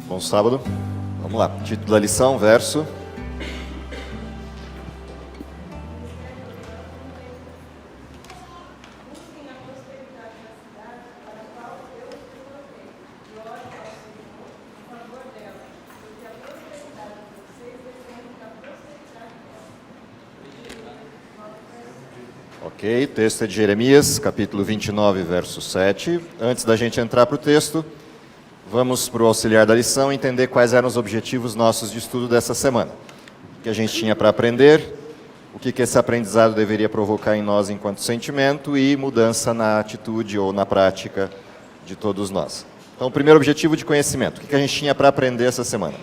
Bom sábado. Vamos lá. Título da lição, verso. Ok, texto é de Jeremias, capítulo 29, verso 7. Antes da gente entrar para o texto, vamos para o auxiliar da lição entender quais eram os objetivos nossos de estudo dessa semana. O que a gente tinha para aprender, o que esse aprendizado deveria provocar em nós enquanto sentimento e mudança na atitude ou na prática de todos nós. Então, o primeiro objetivo de conhecimento, o que a gente tinha para aprender essa semana?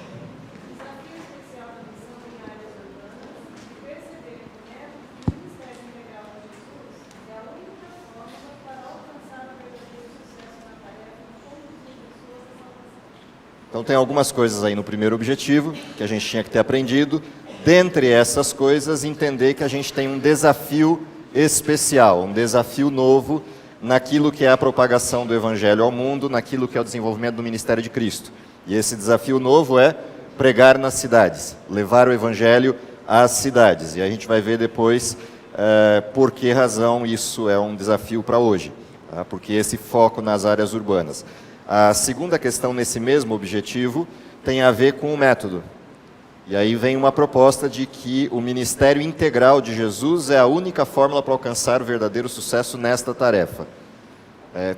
Então tem algumas coisas aí no primeiro objetivo que a gente tinha que ter aprendido. Dentre essas coisas, entender que a gente tem um desafio especial, um desafio novo naquilo que é a propagação do Evangelho ao mundo, naquilo que é o desenvolvimento do ministério de Cristo. E esse desafio novo é pregar nas cidades, levar o Evangelho às cidades. E a gente vai ver depois por que razão isso é um desafio para hoje, tá? Porque esse foco nas áreas urbanas. A segunda questão nesse mesmo objetivo tem a ver com o método. E aí vem uma proposta de que o ministério integral de Jesus é a única fórmula para alcançar o verdadeiro sucesso nesta tarefa.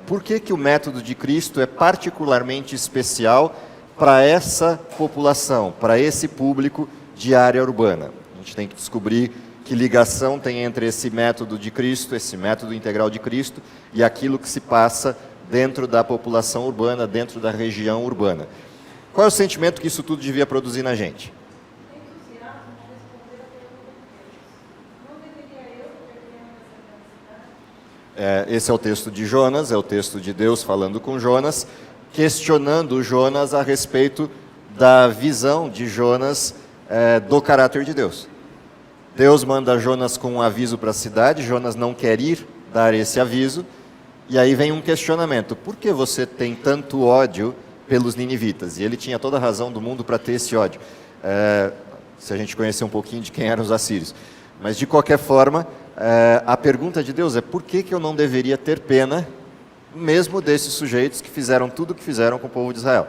Por que o método de Cristo é particularmente especial para essa população, para esse público de área urbana? A gente tem que descobrir que ligação tem entre esse método de Cristo, esse método integral de Cristo, e aquilo que se passa dentro da população urbana, dentro da região urbana. Qual é o sentimento que isso tudo devia produzir na gente? Esse é o texto de Jonas, é o texto de Deus falando com Jonas, questionando Jonas a respeito da visão de Jonas do caráter de Deus. Deus manda Jonas com um aviso para a cidade, Jonas não quer ir dar esse aviso, e aí vem um questionamento: por que você tem tanto ódio pelos ninivitas? E ele tinha toda a razão do mundo para ter esse ódio, se a gente conhecer um pouquinho de quem eram os assírios. Mas, de qualquer forma, a pergunta de Deus é: por que eu não deveria ter pena, mesmo desses sujeitos que fizeram tudo o que fizeram com o povo de Israel?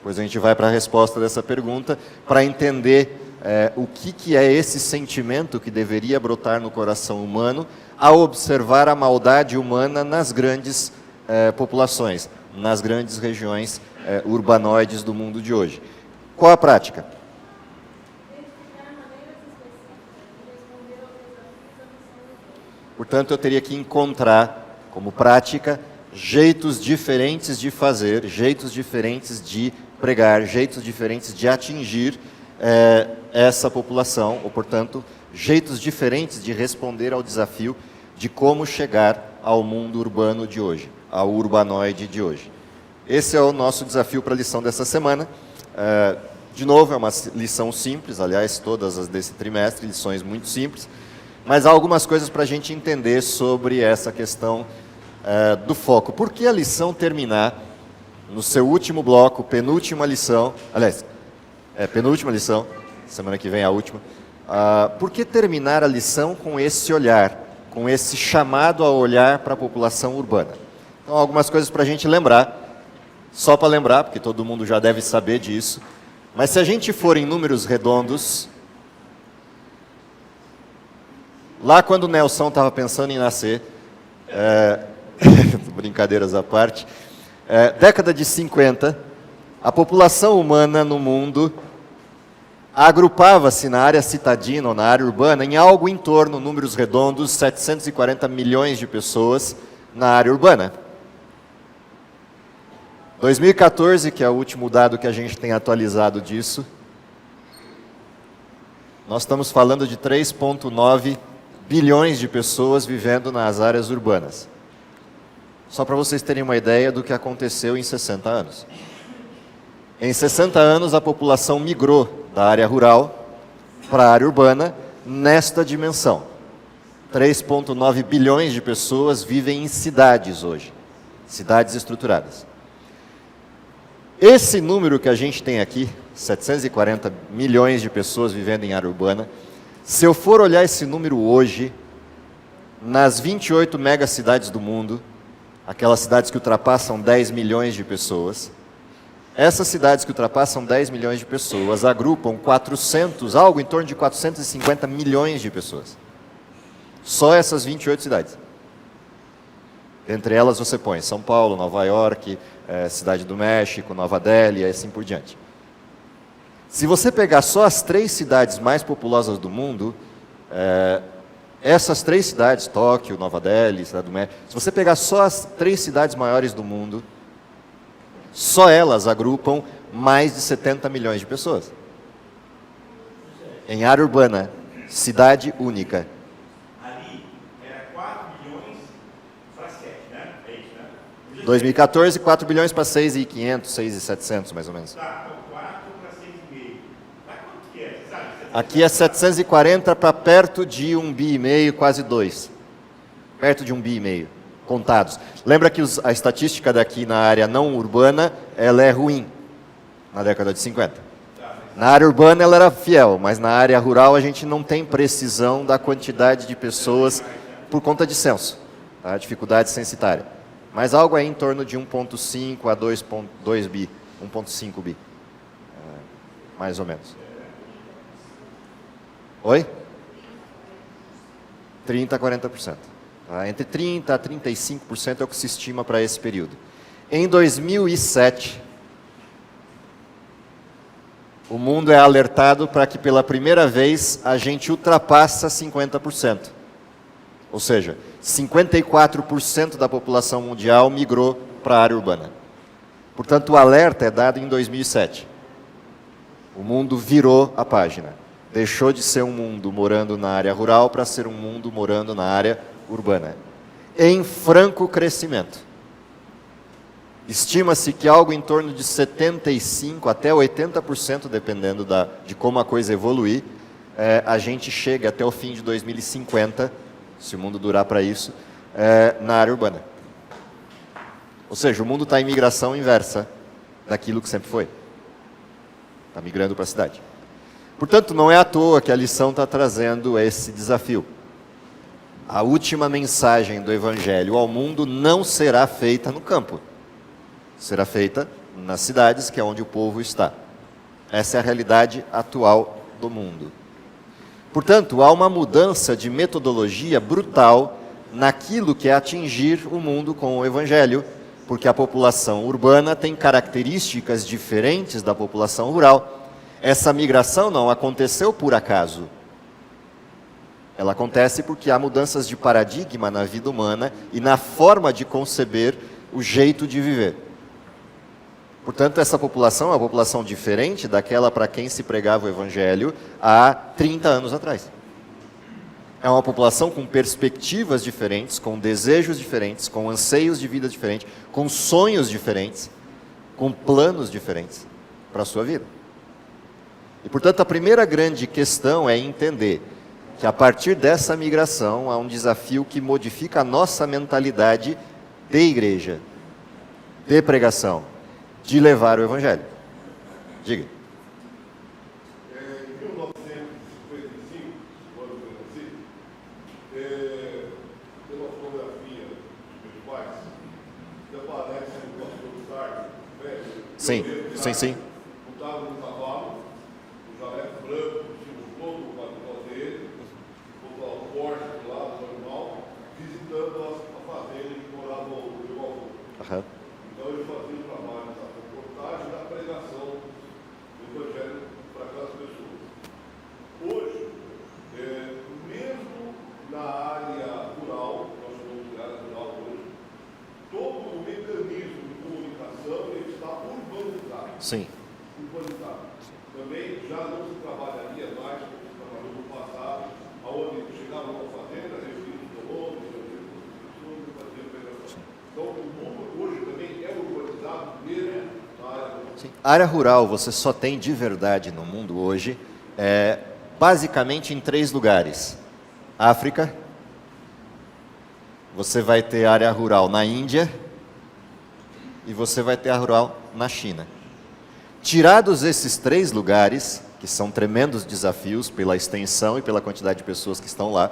Pois a gente vai para a resposta dessa pergunta, para entender o que é esse sentimento que deveria brotar no coração humano ao observar a maldade humana nas grandes populações, nas grandes regiões urbanoides do mundo de hoje. Qual a prática? Portanto, eu teria que encontrar como prática jeitos diferentes de fazer, jeitos diferentes de pregar, jeitos diferentes de atingir essa população, ou, portanto, jeitos diferentes de responder ao desafio de como chegar ao mundo urbano de hoje, ao urbanoide de hoje. Esse é o nosso desafio para a lição dessa semana. De novo, é uma lição simples, aliás, todas as desse trimestre, lições muito simples, mas há algumas coisas para a gente entender sobre essa questão do foco. Por que a lição terminar no seu último bloco, penúltima lição, aliás, penúltima lição, semana que vem a última, por que terminar a lição com esse olhar, com esse chamado a olhar para a população urbana? Então, algumas coisas para a gente lembrar, só para lembrar, porque todo mundo já deve saber disso, mas se a gente for em números redondos, lá quando o Nelson estava pensando em nascer, brincadeiras à parte, década de 50, a população humana no mundo agrupava-se na área citadina ou na área urbana em algo em torno, números redondos, 740 milhões de pessoas na área urbana. 2014, que é o último dado que a gente tem atualizado disso, nós estamos falando de 3,9 bilhões de pessoas vivendo nas áreas urbanas. Só para vocês terem uma ideia do que aconteceu em 60 anos. Em 60 anos, a população migrou da área rural para a área urbana nesta dimensão. 3,9 bilhões de pessoas vivem em cidades hoje, cidades estruturadas. Esse número que a gente tem aqui, 740 milhões de pessoas vivendo em área urbana, se eu for olhar esse número hoje, nas 28 megacidades do mundo, aquelas cidades que ultrapassam 10 milhões de pessoas, essas cidades que ultrapassam 10 milhões de pessoas agrupam algo em torno de 450 milhões de pessoas. Só essas 28 cidades. Entre elas você põe São Paulo, Nova York, Cidade do México, Nova Delhi e assim por diante. Se você pegar só as 3 cidades mais populosas do mundo, essas 3 cidades, Tóquio, Nova Delhi, Cidade do México, se você pegar só as 3 cidades maiores do mundo, só elas agrupam mais de 70 milhões de pessoas. Em área urbana, cidade única. Ali era 4 bilhões para 7, né? É isso, né? 2014, 4 bilhões para 6.500, 6.700 mais ou menos. Tá, então 4 para 6,5. Mas quanto que é? Você sabe? Aqui é 740 para perto de 1,5 bi, quase 2. Perto de 1,5 bi, contados. Lembra que a estatística daqui na área não urbana, ela é ruim, na década de 50. Na área urbana ela era fiel, mas na área rural a gente não tem precisão da quantidade de pessoas por conta de censo, tá? Dificuldade censitária. Mas algo aí em torno de 1,5 a 2,2 bi, 1,5 bi, mais ou menos. Oi? 30% a 40%. Tá? Entre 30% a 35% é o que se estima para esse período. Em 2007, o mundo é alertado para que pela primeira vez a gente ultrapassa 50%. Ou seja, 54% da população mundial migrou para a área urbana. Portanto, o alerta é dado em 2007. O mundo virou a página. Deixou de ser um mundo morando na área rural para ser um mundo morando na área urbana. Em franco crescimento. Estima-se que algo em torno de 75% até 80%, dependendo de como a coisa evoluir, a gente chega até o fim de 2050, se o mundo durar para isso, na área urbana. Ou seja, o mundo está em migração inversa daquilo que sempre foi. Está migrando para a cidade. Portanto, não é à toa que a lição está trazendo esse desafio. A última mensagem do Evangelho ao mundo não será feita no campo. Será feita nas cidades, que é onde o povo está. Essa é a realidade atual do mundo. Portanto, há uma mudança de metodologia brutal naquilo que é atingir o mundo com o Evangelho, porque a população urbana tem características diferentes da população rural. Essa migração não aconteceu por acaso. Ela acontece porque há mudanças de paradigma na vida humana e na forma de conceber o jeito de viver. Portanto, essa população é uma população diferente daquela para quem se pregava o Evangelho há 30 anos atrás. É uma população com perspectivas diferentes, com desejos diferentes, com anseios de vida diferentes, com sonhos diferentes, com planos diferentes para a sua vida. E, portanto, a primeira grande questão é entender que a partir dessa migração há um desafio que modifica a nossa mentalidade de igreja, de pregação, de levar o Evangelho. Diga. Em 1955, quando eu nasci, pela fotografia dos meus pais, aparece o pastor Sartre, velho. Sim, sim, sim. Montado no cavalo, o jaleco branco, tinha todo o patrão dele, botou o Porsche do lado do animal, visitando a fazenda em que morava o meu avô. Aham. Então ele fazia o trabalho da reportagem e da pregação do Evangelho para aquelas pessoas. Hoje, mesmo na área rural, nós chamamos de área rural hoje, todo o mecanismo de comunicação ele está urbanizado. Sim. Urbanizado. Também já não se trabalharia mais como se trabalhou no passado, aonde chegava uma fazenda, revia os colonos, revia as pessoas e fazia pregação. Então, o mundo hoje também é urbanizado mesmo na área rural. Sim. A área rural você só tem de verdade no mundo hoje, basicamente em 3 lugares. África, você vai ter área rural na Índia e você vai ter a rural na China. Tirados esses 3 lugares, que são tremendos desafios pela extensão e pela quantidade de pessoas que estão lá,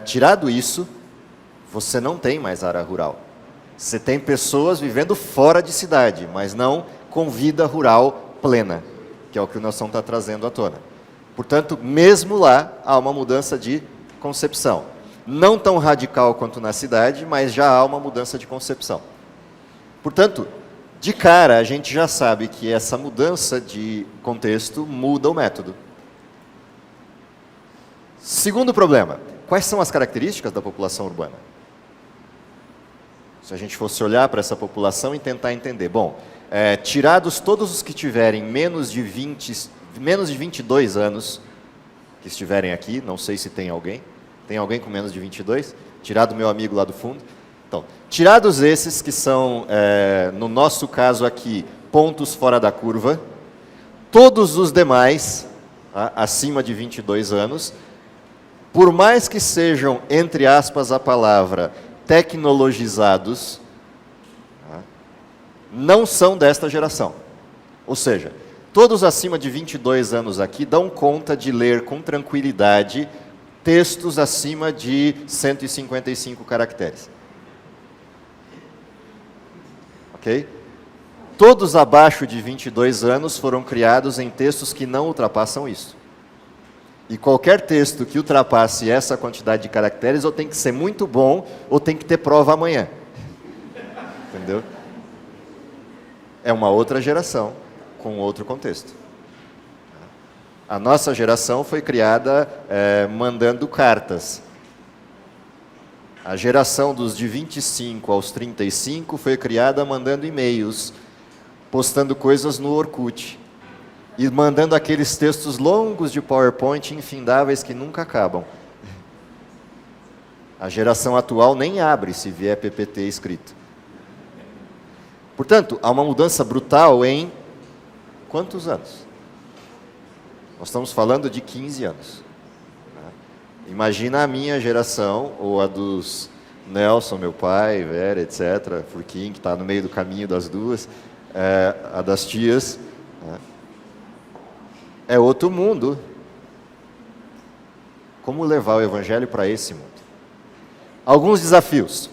tirado isso, você não tem mais área rural. Você tem pessoas vivendo fora de cidade, mas não com vida rural plena, que é o que o Nelson está trazendo à tona. Portanto, mesmo lá, há uma mudança de concepção. Não tão radical quanto na cidade, mas já há uma mudança de concepção. Portanto, de cara, a gente já sabe que essa mudança de contexto muda o método. Segundo problema, quais são as características da população urbana? Se a gente fosse olhar para essa população e tentar entender, bom, tirados todos os que tiverem menos de 22 anos, que estiverem aqui, não sei se tem alguém com menos de 22? Tirado meu amigo lá do fundo. Então, tirados esses que são, no nosso caso aqui, pontos fora da curva, todos os demais, acima de 22 anos, por mais que sejam, entre aspas, a palavra, tecnologizados, não são desta geração. Ou seja, todos acima de 22 anos aqui dão conta de ler com tranquilidade textos acima de 155 caracteres. Ok? Todos abaixo de 22 anos foram criados em textos que não ultrapassam isso. E qualquer texto que ultrapasse essa quantidade de caracteres, ou tem que ser muito bom, ou tem que ter prova amanhã. Entendeu? É uma outra geração, com outro contexto. A nossa geração foi criada mandando cartas. A geração dos de 25 aos 35 foi criada mandando e-mails, postando coisas no Orkut e mandando aqueles textos longos de PowerPoint infindáveis que nunca acabam. A geração atual nem abre se vier PPT escrito. Portanto, há uma mudança brutal em quantos anos? Nós estamos falando de 15 anos. Imagina a minha geração, ou a dos Nelson, meu pai, Vera, etc., Furquim, que está no meio do caminho das duas, a das tias. É outro mundo. Como levar o Evangelho para esse mundo? Alguns desafios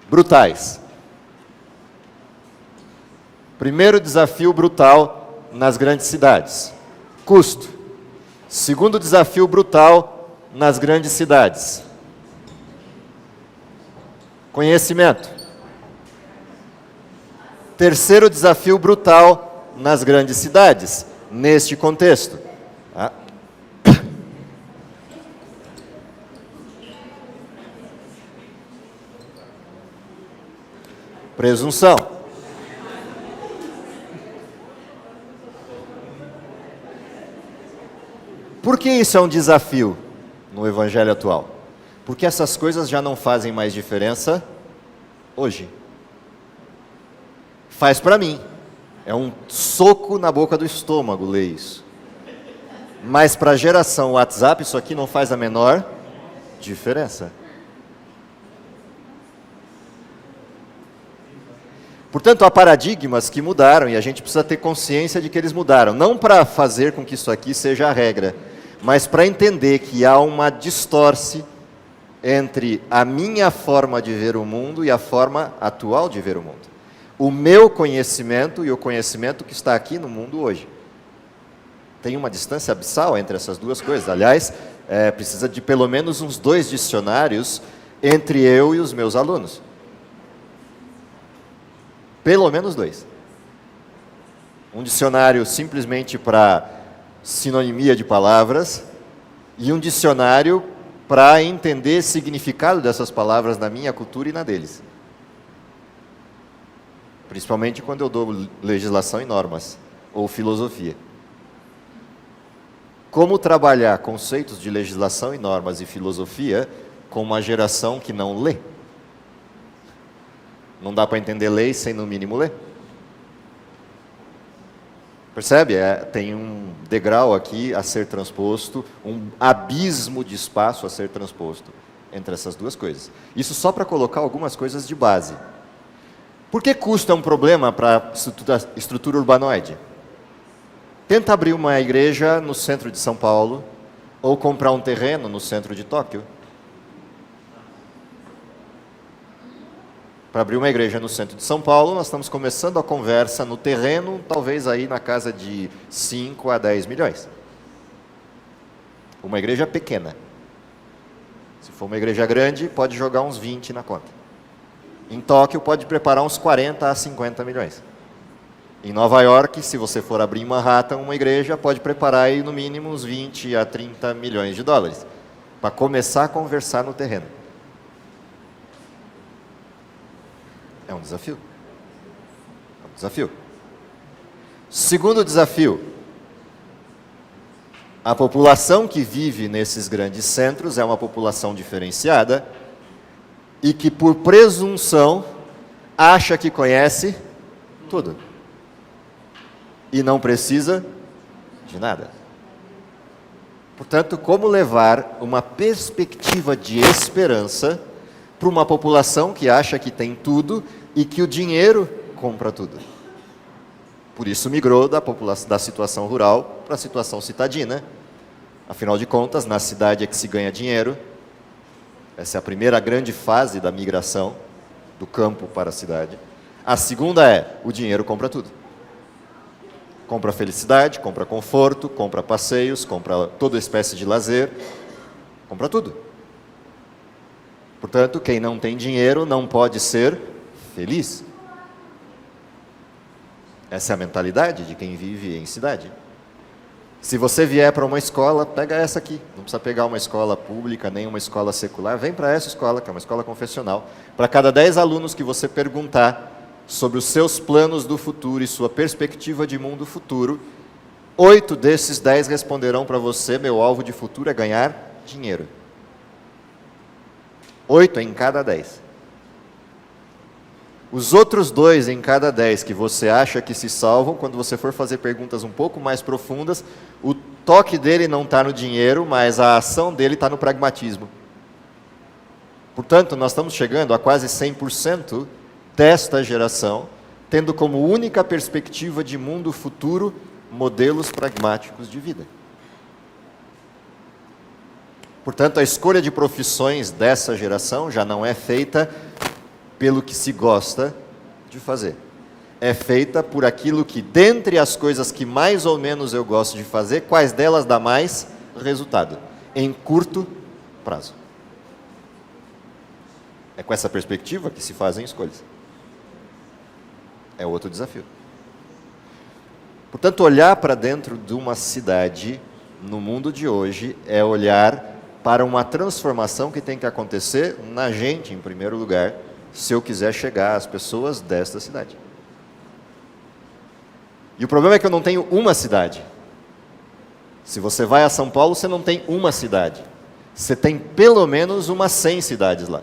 brutais. Primeiro desafio brutal nas grandes cidades: custo. Segundo desafio brutal nas grandes cidades: conhecimento. Terceiro desafio brutal nas grandes cidades, neste contexto: presunção. Por que isso é um desafio no Evangelho atual? Porque essas coisas já não fazem mais diferença hoje. Faz para mim. É um soco na boca do estômago ler isso. Mas para a geração WhatsApp, isso aqui não faz a menor diferença. Portanto, há paradigmas que mudaram e a gente precisa ter consciência de que eles mudaram. Não para fazer com que isso aqui seja a regra, mas para entender que há uma distorce entre a minha forma de ver o mundo e a forma atual de ver o mundo. O meu conhecimento e o conhecimento que está aqui no mundo hoje. Tem uma distância abissal entre essas duas coisas. Aliás, precisa de pelo menos uns 2 dicionários entre eu e os meus alunos. Pelo menos 2. Um dicionário simplesmente para sinonimia de palavras e um dicionário para entender o significado dessas palavras na minha cultura e na deles. Principalmente quando eu dou legislação e normas, ou filosofia. Como trabalhar conceitos de legislação e normas e filosofia com uma geração que não lê? Não dá para entender lei sem, no mínimo, ler. Percebe? Tem um degrau aqui a ser transposto, um abismo de espaço a ser transposto entre essas duas coisas. Isso só para colocar algumas coisas de base. Por que custo é um problema para a estrutura urbanoide? Tenta abrir uma igreja no centro de São Paulo ou comprar um terreno no centro de Tóquio. Para abrir uma igreja no centro de São Paulo, nós estamos começando a conversa no terreno, talvez aí na casa de 5 a 10 milhões. Uma igreja pequena. Se for uma igreja grande, pode jogar uns 20 na conta. Em Tóquio, pode preparar uns 40 a 50 milhões. Em Nova York, se você for abrir em Manhattan uma igreja, pode preparar aí no mínimo uns 20 a 30 milhões de dólares. Para começar a conversar no terreno. É um desafio. É um desafio. Segundo desafio. A população que vive nesses grandes centros é uma população diferenciada e que, por presunção, acha que conhece tudo. E não precisa de nada. Portanto, como levar uma perspectiva de esperança para uma população que acha que tem tudo e que o dinheiro compra tudo? Por isso migrou da situação rural para a situação citadina. Afinal de contas, na cidade é que se ganha dinheiro. Essa é a primeira grande fase da migração do campo para a cidade. A segunda é, o dinheiro compra tudo. Compra felicidade, compra conforto, compra passeios, compra toda espécie de lazer, compra tudo. Portanto, quem não tem dinheiro não pode ser feliz. Essa é a mentalidade de quem vive em cidade. Se você vier para uma escola, pega essa aqui. Não precisa pegar uma escola pública, nem uma escola secular. Vem para essa escola, que é uma escola confessional. Para cada 10 alunos que você perguntar sobre os seus planos do futuro e sua perspectiva de mundo futuro, 8 desses 10 responderão para você: meu alvo de futuro é ganhar dinheiro. 8 em cada 10. Os outros 2 em cada 10 que você acha que se salvam, quando você for fazer perguntas um pouco mais profundas, o toque dele não está no dinheiro, mas a ação dele está no pragmatismo. Portanto, nós estamos chegando a quase 100% desta geração, tendo como única perspectiva de mundo futuro modelos pragmáticos de vida. Portanto, a escolha de profissões dessa geração já não é feita pelo que se gosta de fazer. É feita por aquilo que, dentre as coisas que mais ou menos eu gosto de fazer, quais delas dá mais resultado? Em curto prazo. É com essa perspectiva que se fazem escolhas. É outro desafio. Portanto, olhar para dentro de uma cidade, no mundo de hoje, é olhar para uma transformação que tem que acontecer na gente, em primeiro lugar, se eu quiser chegar às pessoas desta cidade. E o problema é que eu não tenho uma cidade. Se você vai a São Paulo, você não tem uma cidade. Você tem pelo menos umas 100 cidades lá.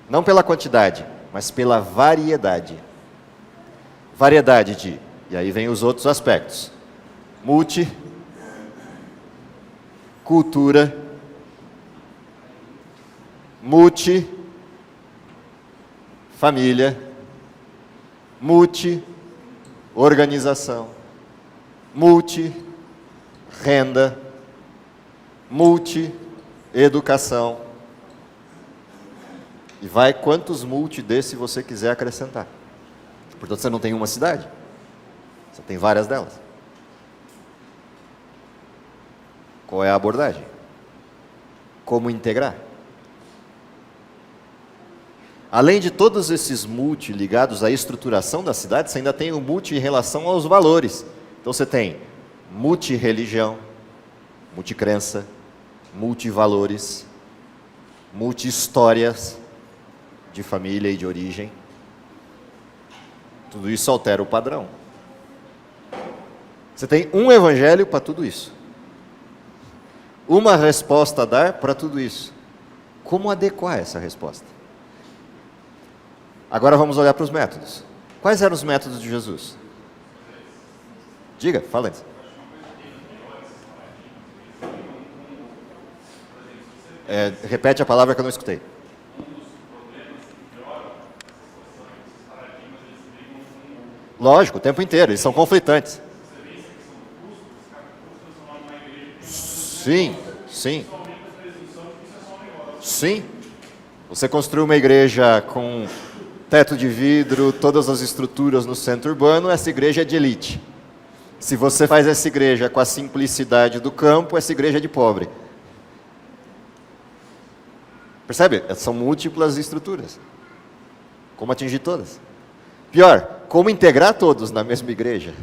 Não pela quantidade, mas pela variedade. Variedade de, e aí vem os outros aspectos. Cultura, família, organização, renda, educação. E vai quantos desse você quiser acrescentar. Portanto, você não tem uma cidade, você tem várias delas. Qual é a abordagem? Como integrar? Além de todos esses ligados à estruturação da cidade, você ainda tem o em relação aos valores. Então você tem religião, crença, valores, histórias de família e de origem. Tudo isso altera o padrão. Você tem um evangelho para tudo isso. Uma resposta a dar para tudo isso. Como adequar essa resposta? Agora vamos olhar para os métodos. Quais eram os métodos de Jesus? Diga, fala antes. Repete a palavra que eu não escutei. Lógico, o tempo inteiro, eles são conflitantes. Sim, sim. Sim. Você construiu uma igreja com teto de vidro, todas as estruturas no centro urbano, essa igreja é de elite. Se você faz essa igreja com a simplicidade do campo, essa igreja é de pobre. Percebe? São múltiplas estruturas. Como atingir todas? Pior, como integrar todos na mesma igreja?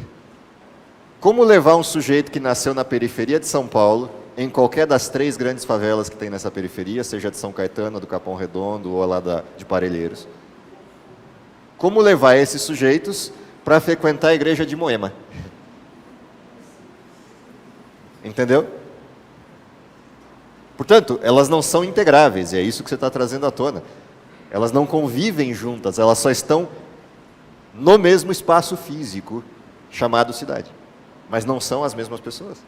Como levar um sujeito que nasceu na periferia de São Paulo, em qualquer das 3 grandes favelas que tem nessa periferia, seja de São Caetano, do Capão Redondo ou lá de Parelheiros, como levar esses sujeitos para frequentar a igreja de Moema? Entendeu? Portanto, elas não são integráveis, e é isso que você está trazendo à tona. Elas não convivem juntas, elas só estão no mesmo espaço físico chamado cidade. Mas não são as mesmas pessoas,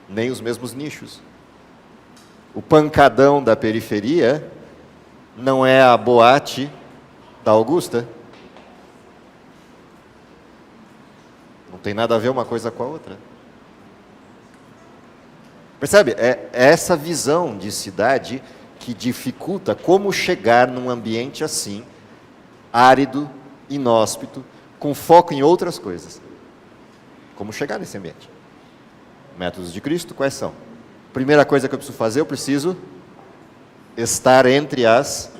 nem os mesmos nichos. O pancadão da periferia não é a boate da Augusta. Não tem nada a ver uma coisa com a outra. Percebe? É essa visão de cidade que dificulta como chegar num ambiente assim, árido, inóspito, com foco em outras coisas. Como chegar nesse ambiente? Métodos de Cristo, quais são? Primeira coisa que eu preciso fazer, eu preciso estar entre as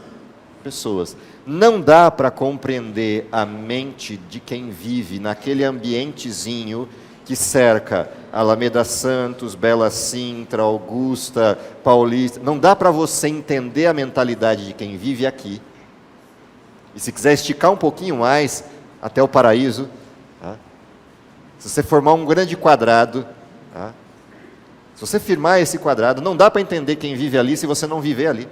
pessoas. Não dá para compreender a mente de quem vive naquele ambientezinho que cerca Alameda Santos, Bela Sintra, Augusta, Paulista. Não dá para você entender a mentalidade de quem vive aqui. E se quiser esticar um pouquinho mais, até o paraíso, tá? Se você formar um grande quadrado, tá? Se você firmar esse quadrado, não dá para entender quem vive ali se você não viver ali.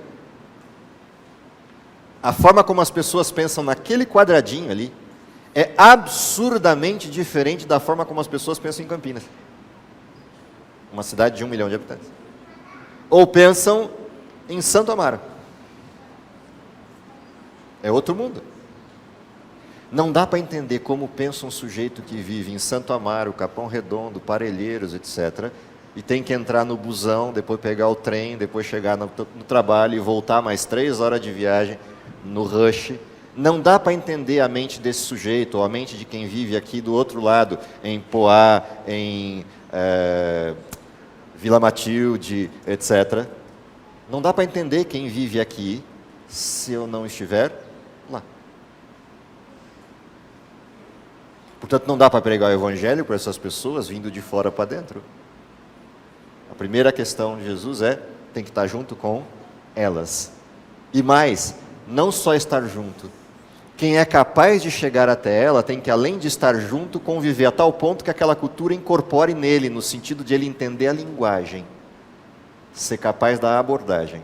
A forma como as pessoas pensam naquele quadradinho ali é absurdamente diferente da forma como as pessoas pensam em Campinas, uma cidade de 1 milhão de habitantes. Ou pensam em Santo Amaro. É outro mundo. Não dá para entender como pensa um sujeito que vive em Santo Amaro, Capão Redondo, Parelheiros, etc., e tem que entrar no busão, depois pegar o trem, depois chegar no trabalho e voltar mais 3 horas de viagem no rush. Não dá para entender a mente desse sujeito, ou a mente de quem vive aqui do outro lado, em Poá, em Vila Matilde, etc. Não dá para entender quem vive aqui se eu não estiver lá. Portanto, não dá para pregar o evangelho para essas pessoas vindo de fora para dentro. A primeira questão de Jesus tem que estar junto com elas. E mais, não só estar junto. Quem é capaz de chegar até ela tem que, além de estar junto, conviver a tal ponto que aquela cultura incorpore nele, no sentido de ele entender a linguagem, ser capaz da abordagem,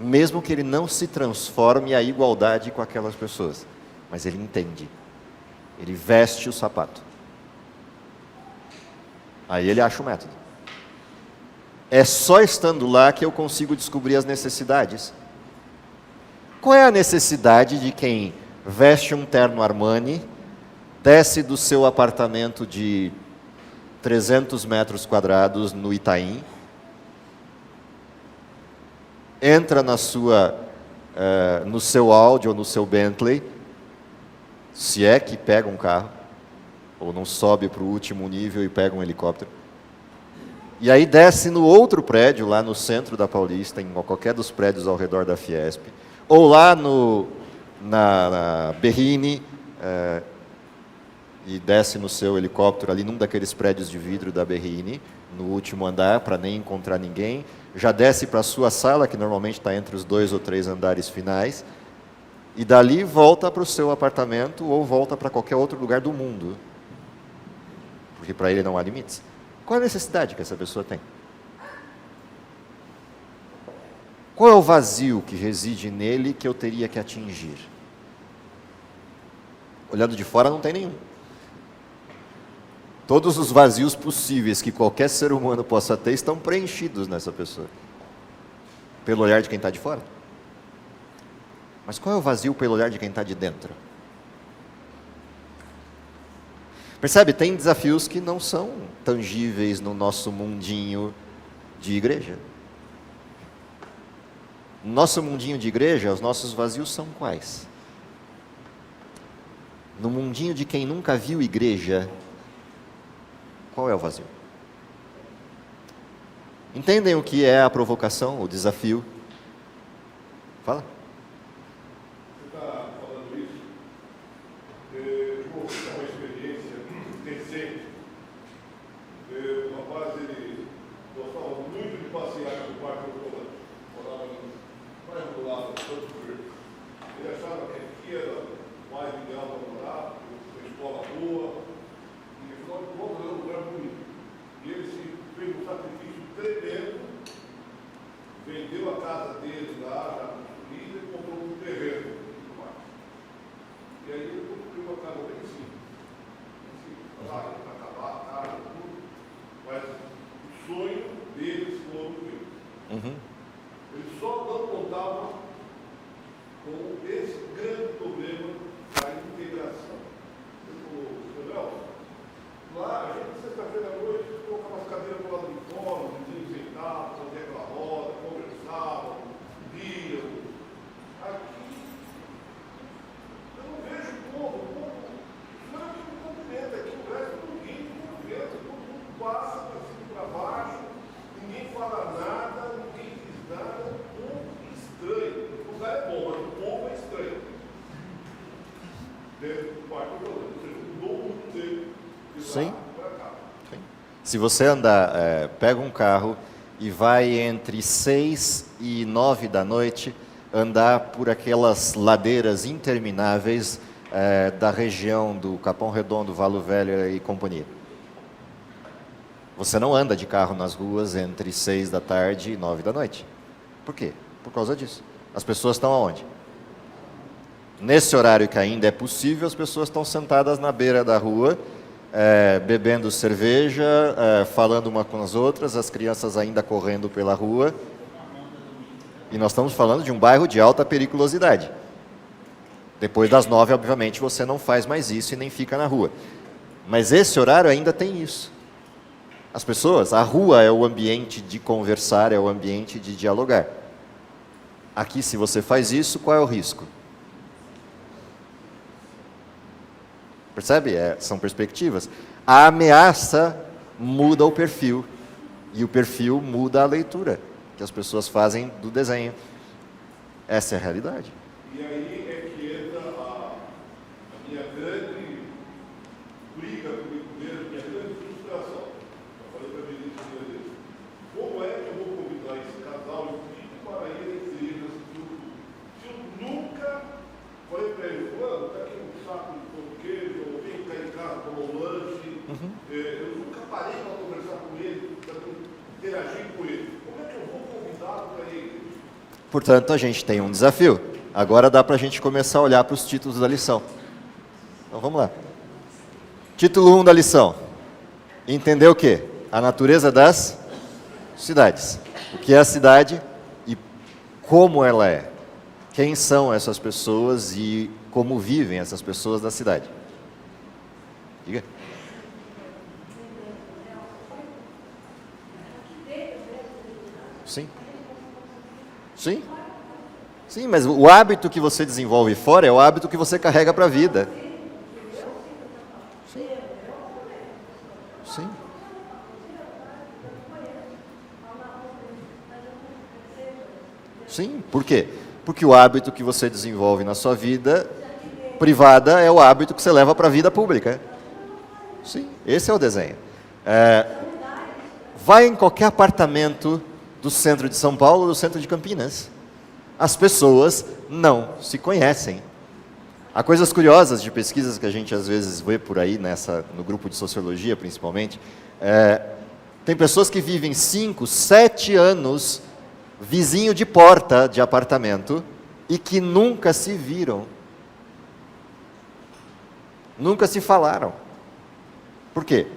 mesmo que ele não se transforme à igualdade com aquelas pessoas, mas ele entende, ele veste o sapato. Aí ele acha o método. É só estando lá que eu consigo descobrir as necessidades. Qual é a necessidade de quem veste um terno Armani, desce do seu apartamento de 300 metros quadrados no Itaim, entra no seu Audi ou no seu Bentley, se é que pega um carro, ou não sobe para o último nível e pega um helicóptero, e aí desce no outro prédio, lá no centro da Paulista, em qualquer dos prédios ao redor da Fiesp, ou lá na Berrini, e desce no seu helicóptero ali num daqueles prédios de vidro da Berrini, no último andar, para nem encontrar ninguém, já desce para a sua sala, que normalmente está entre os 2 ou 3 andares finais, e dali volta para o seu apartamento ou volta para qualquer outro lugar do mundo, porque para ele não há limites. Qual é a necessidade que essa pessoa tem? Qual é o vazio que reside nele que eu teria que atingir? Olhando de fora, não tem nenhum. Todos os vazios possíveis que qualquer ser humano possa ter estão preenchidos nessa pessoa, pelo olhar de quem está de fora. Mas qual é o vazio pelo olhar de quem está de dentro? Percebe? Tem desafios que não são tangíveis no nosso mundinho de igreja. No nosso mundinho de igreja, os nossos vazios são quais? No mundinho de quem nunca viu igreja, qual é o vazio? Entendem o que é a provocação, o desafio? Fala. Você está falando isso? Eu vou contar uma experiência recente. O rapaz, ele gostava muito de passear no Parque Hortolândia. Morava no bairro do lado, Santo Verde. Ele achava que aqui era mais ideal para morar, uma escola boa, e afinal de contas era um lugar bonito. E ele se fez um sacrifício tremendo, vendeu a casa dele lá, já construída, e comprou um terreno no parque. E aí ele construiu uma casa bem simples. Lá, para acabar a casa, tudo. Mas o sonho dele se concluiu. Ele só não contava com esse grande problema da integração. Ele falou, Samuel, lá a gente, sexta-feira à noite, colocava as cadeiras do lado de fora, os vizinhos sentados, fazia aquela roda, conversavam, liam. Aqui, eu não vejo como, não é que não cumprimenta, aqui o resto ninguém cumprimenta, todo mundo passa para cima e para baixo, ninguém fala nada, ninguém diz nada, um povo estranho. O lugar é bom, mas o povo é estranho. Dentro do Parque Hortolândia, ou seja, mudou o mundo dele de Sim. lá para cá. Se você andar, pega um carro e vai entre 6 e 9 da noite, andar por aquelas ladeiras intermináveis da região do Capão Redondo, Valo Velho e companhia. Você não anda de carro nas ruas entre 6 da tarde e 9 da noite. Por quê? Por causa disso. As pessoas estão aonde? Nesse horário que ainda é possível, as pessoas estão sentadas na beira da rua, bebendo cerveja, falando uma com as outras, as crianças ainda correndo pela rua. E nós estamos falando de um bairro de alta periculosidade. Depois das 9, obviamente, você não faz mais isso e nem fica na rua. Mas esse horário ainda tem isso. As pessoas, a rua é o ambiente de conversar, é o ambiente de dialogar. Aqui, se você faz isso, qual é o risco? Percebe? São perspectivas. A ameaça muda o perfil. E o perfil muda a leitura que as pessoas fazem do desenho. Essa é a realidade. E aí é que entra a minha grande briga comigo mesmo, minha grande frustração. Eu falei para mim isso um dia desse. Como é que eu vou convidar esse casal e filho para ir à igreja se eu nunca falei para ele, mano, está aqui um saco de pão de queijo, ou vem cá em casa tomar um lanche. Eu nunca parei para conversar com ele, para interagir com ele. Como é que eu vou convidá-lo para ir à igreja? Portanto, a gente tem um desafio. Agora dá para a gente começar a olhar para os títulos da lição. Então vamos lá. Título 1 da lição. Entender o quê? A natureza das cidades. O que é a cidade e como ela é. Quem são essas pessoas e como vivem essas pessoas da cidade. Diga. Sim. Sim. Sim, mas o hábito que você desenvolve fora é o hábito que você carrega para a vida. Sim. Sim. Sim, por quê? Porque o hábito que você desenvolve na sua vida privada é o hábito que você leva para a vida pública. Sim, esse é o desenho. Vai em qualquer apartamento do centro de São Paulo ou do centro de Campinas. As pessoas não se conhecem. Há coisas curiosas de pesquisas que a gente às vezes vê por aí, no grupo de sociologia principalmente. Tem pessoas que vivem 5, 7 anos vizinho de porta de apartamento e que nunca se viram. Nunca se falaram. Por quê?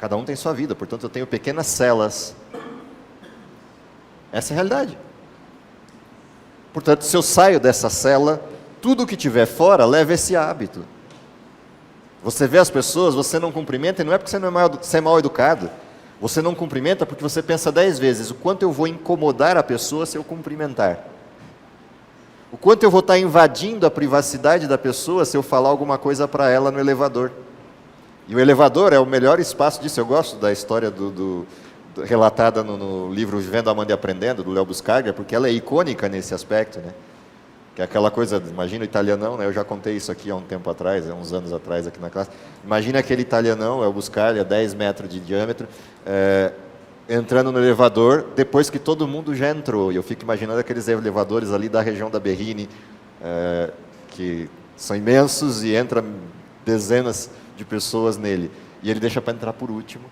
Cada um tem sua vida, portanto eu tenho pequenas celas. Essa é a realidade. Portanto, se eu saio dessa cela, tudo que tiver fora leva esse hábito. Você vê as pessoas, você não cumprimenta, e não é porque você é mal educado. Você não cumprimenta porque você pensa 10 vezes o quanto eu vou incomodar a pessoa se eu cumprimentar. O quanto eu vou estar invadindo a privacidade da pessoa se eu falar alguma coisa para ela no elevador. E o elevador é o melhor espaço disso. Eu gosto da história relatada no livro Vivendo, Amando e Aprendendo, do Léo Buscaglia, porque ela é icônica nesse aspecto, né? Que é aquela coisa, imagina o italianão, né? Eu já contei isso aqui há um tempo atrás, há uns anos atrás aqui na classe. Imagina aquele italianão, Léo Buscaglia, 10 metros de diâmetro, entrando no elevador, depois que todo mundo já entrou. E eu fico imaginando aqueles elevadores ali da região da Berrini, que são imensos e entra dezenas de pessoas nele. E ele deixa para entrar por último.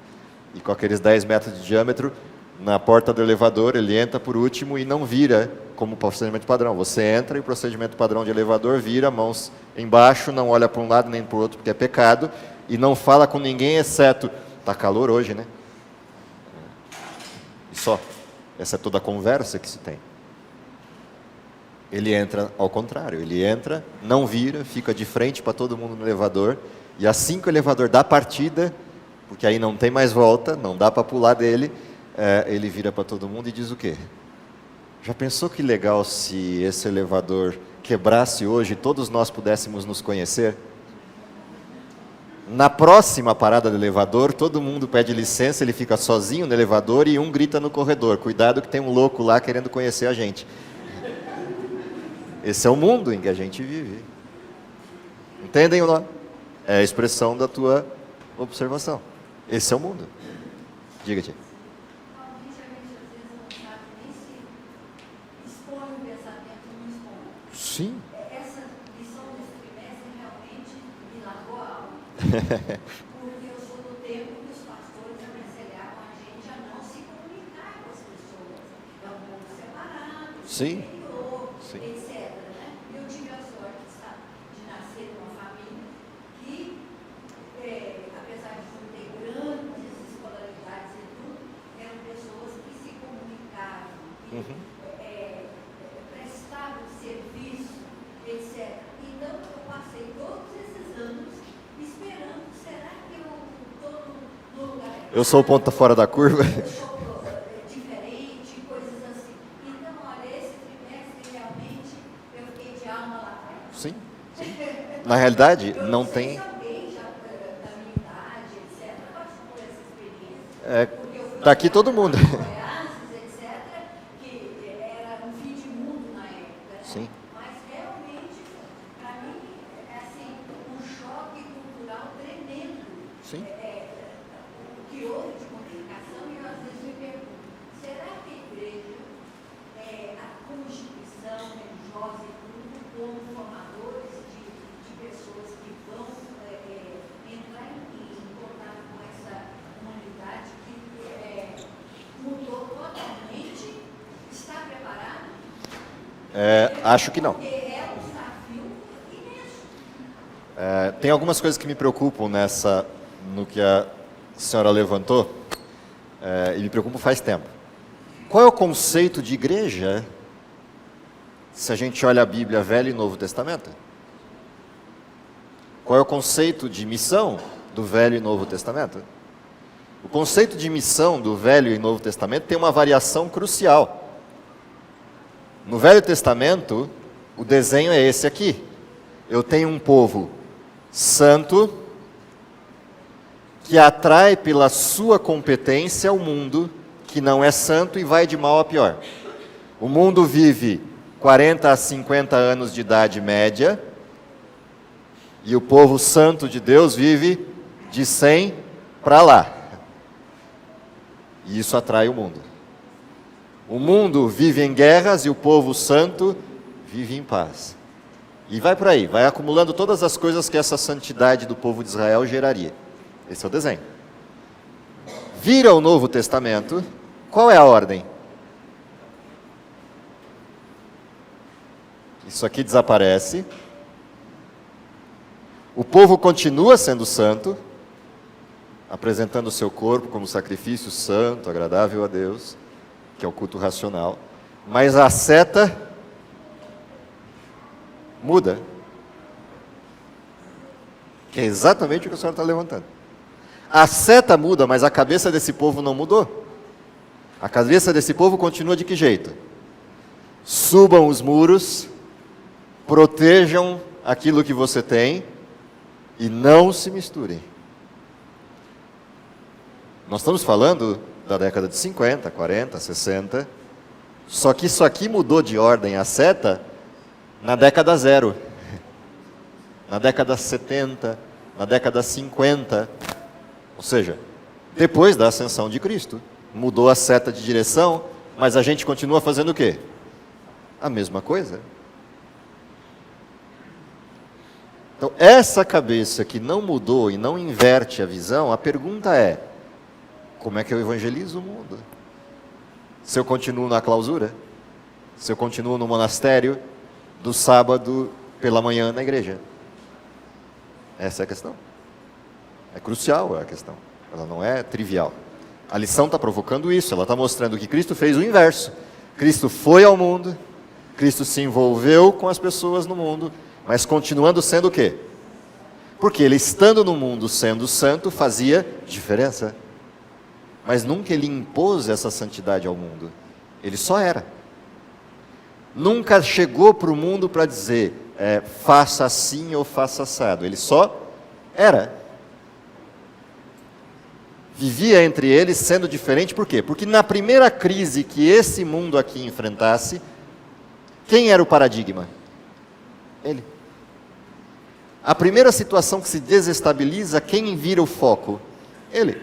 E com aqueles 10 metros de diâmetro, na porta do elevador, ele entra por último e não vira como procedimento padrão. Você entra e o procedimento padrão de elevador vira, mãos embaixo, não olha para um lado nem para o outro, porque é pecado, e não fala com ninguém, exceto... Está calor hoje, né? E só. Essa é toda a conversa que se tem. Ele entra ao contrário. Ele entra, não vira, fica de frente para todo mundo no elevador, e assim que o elevador dá partida, porque aí não tem mais volta, não dá para pular dele, ele vira para todo mundo e diz o quê? Já pensou que legal se esse elevador quebrasse hoje e todos nós pudéssemos nos conhecer? Na próxima parada do elevador, todo mundo pede licença, ele fica sozinho no elevador e um grita no corredor: cuidado que tem um louco lá querendo conhecer a gente. Esse é o mundo em que a gente vive. Entendem ou não? É a expressão da tua observação. Esse é o mundo. Diga-te. Sim. Essa lição desse trimestre realmente me lavou a alma. Porque eu sou do tempo que os pastores aconselhavam a gente a não se comunicar com as pessoas. É um povo separado, Sim. superior, Sim. etc. Né? Eu tive a sorte de nascer numa família que, apesar de não ter grandes escolaridades e tudo, eram pessoas que se comunicavam, que prestavam serviço, etc. Então, eu passei todos esses anos esperando, será que eu estou no lugar errado? Eu sou o ponto fora da curva. Eu sou diferente, coisas assim. Então, olha, esse trimestre realmente eu fiquei de alma lavada. Sim. Na realidade, não tem... Se alguém já da minha idade, etc., passou por essa experiência. Porque eu fui Tá aqui todo mundo. Goiás, etc., que era um fim de mundo na época. Né? Sim. Mas realmente, para mim, é assim, um choque cultural tremendo. Sim. O que houve de comunicação, e eu às vezes me pergunto, será que a igreja, como instituição religiosa e tudo, como formadores de pessoas que vão entrar em contato com essa humanidade que mudou totalmente, está preparado? Acho que não. Porque é um desafio imenso. Tem algumas coisas que me preocupam no que a senhora levantou, e me preocupam faz tempo. Qual é o conceito de igreja se a gente olha a Bíblia, Velho e Novo Testamento? Qual é o conceito de missão do Velho e Novo Testamento? O conceito de missão do Velho e Novo Testamento tem uma variação crucial. No Velho Testamento, o desenho é esse aqui. Eu tenho um povo santo, que atrai pela sua competência o mundo que não é santo e vai de mal a pior. O mundo vive 40 a 50 anos de idade média, e o povo santo de Deus vive de 100 para lá. E isso atrai o mundo. O mundo vive em guerras e o povo santo vive em paz. E vai por aí, vai acumulando todas as coisas que essa santidade do povo de Israel geraria. Esse é o desenho. Vira o Novo Testamento, qual é a ordem? Isso aqui desaparece. O povo continua sendo santo, apresentando o seu corpo como sacrifício santo, agradável a Deus, que é o culto racional. Mas a seta muda. Que é exatamente o que a senhora está levantando. A seta muda, mas a cabeça desse povo não mudou. A cabeça desse povo continua de que jeito? Subam os muros, protejam aquilo que você tem e não se misturem. Nós estamos falando da década de 50, 40, 60, só que isso aqui mudou de ordem, a seta, na década 0, na década 70, na década 50, ou seja, depois da ascensão de Cristo. Mudou a seta de direção, mas a gente continua fazendo o quê? A mesma coisa. Então, essa cabeça que não mudou e não inverte a visão, a pergunta é: como é que eu evangelizo o mundo? Se eu continuo na clausura? Se eu continuo no monastério, do sábado pela manhã na igreja? Essa é a questão. É crucial a questão. Ela não é trivial. A lição está provocando isso. Ela está mostrando que Cristo fez o inverso. Cristo foi ao mundo, Cristo se envolveu com as pessoas no mundo, mas continuando sendo o quê? Porque ele, estando no mundo, sendo santo, fazia diferença. Mas nunca ele impôs essa santidade ao mundo. Ele só era. Nunca chegou para o mundo para dizer, faça assim ou faça assado. Ele só era. Vivia entre eles sendo diferente, por quê? Porque na primeira crise que esse mundo aqui enfrentasse, quem era o paradigma? Ele. A primeira situação que se desestabiliza, quem vira o foco? Ele.